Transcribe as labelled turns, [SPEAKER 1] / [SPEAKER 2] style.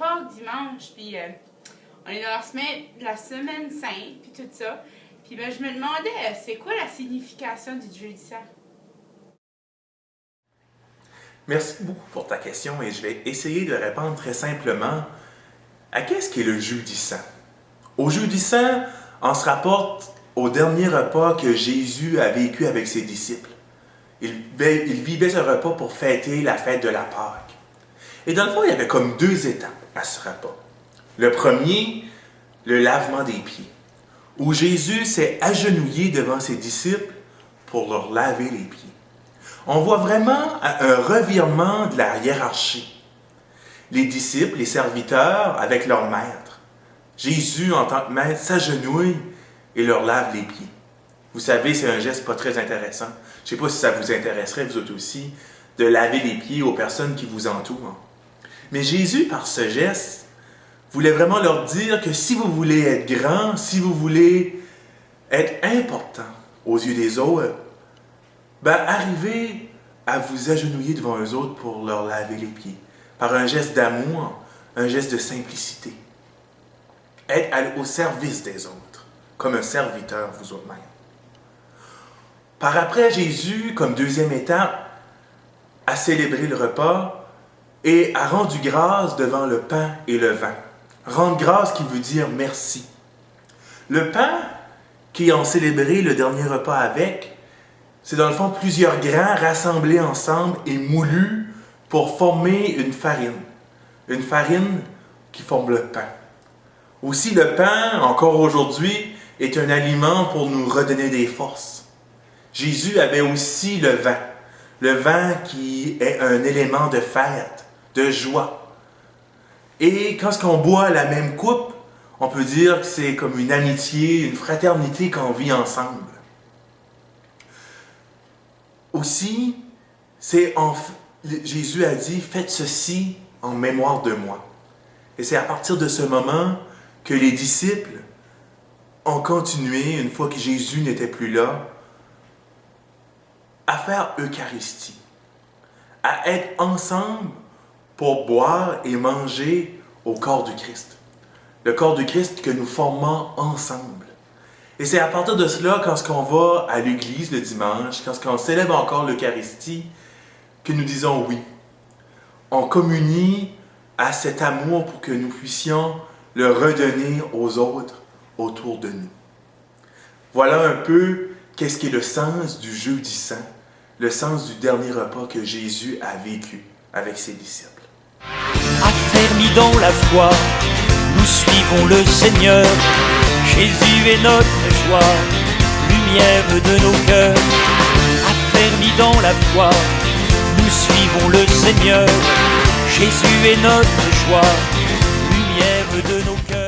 [SPEAKER 1] Pâques dimanche, puis on est dans la semaine sainte, puis tout ça. Puis ben, je me demandais, c'est quoi la signification du Jeudi saint?
[SPEAKER 2] Merci beaucoup pour ta question et je vais essayer de répondre très simplement à qu'est-ce qu'est le Jeudi saint. Au Jeudi saint, on se rapporte au dernier repas que Jésus a vécu avec ses disciples. Il vivait ce repas pour fêter la fête de la Pâque. Et dans le fond, il y avait comme 2 étapes à ce repas. Le premier, le lavement des pieds, où Jésus s'est agenouillé devant ses disciples pour leur laver les pieds. On voit vraiment un revirement de la hiérarchie. Les disciples, les serviteurs avec leur maître. Jésus, en tant que maître, s'agenouille et leur lave les pieds. Vous savez, c'est un geste pas très intéressant. Je ne sais pas si ça vous intéresserait, vous autres aussi, de laver les pieds aux personnes qui vous entourent. Mais Jésus, par ce geste, voulait vraiment leur dire que si vous voulez être grand, si vous voulez être important aux yeux des autres, arrivez à vous agenouiller devant eux autres pour leur laver les pieds. Par un geste d'amour, un geste de simplicité. Être au service des autres, comme un serviteur vous autres-mêmes. Par après, Jésus, comme deuxième étape, a célébré le repas et a rendu grâce devant le pain et le vin. Rendre grâce qui veut dire merci. Le pain, qui ont célébré le dernier repas avec, c'est dans le fond plusieurs grains rassemblés ensemble et moulus pour former une farine. Une farine qui forme le pain. Aussi, le pain, encore aujourd'hui, est un aliment pour nous redonner des forces. Jésus avait aussi le vin qui est un élément de fête, de joie. Et quand on boit la même coupe, on peut dire que c'est comme une amitié, une fraternité qu'on vit ensemble. Aussi, Jésus a dit, faites ceci en mémoire de moi. Et c'est à partir de ce moment que les disciples ont continué, une fois que Jésus n'était plus là, à faire Eucharistie, à être ensemble pour boire et manger au corps du Christ. Le corps du Christ que nous formons ensemble. Et c'est à partir de cela, quand on va à l'église le dimanche, quand on célèbre encore l'Eucharistie, que nous disons oui. On communie à cet amour pour que nous puissions le redonner aux autres autour de nous. Voilà un peu qu'est-ce qui est le sens du Jeudi saint, le sens du dernier repas que Jésus a vécu avec ses disciples.
[SPEAKER 3] Affermis dans la foi, nous suivons le Seigneur. Jésus est notre joie, lumière de nos cœurs. Affermis dans la foi, nous suivons le Seigneur. Jésus est notre joie, lumière de nos cœurs.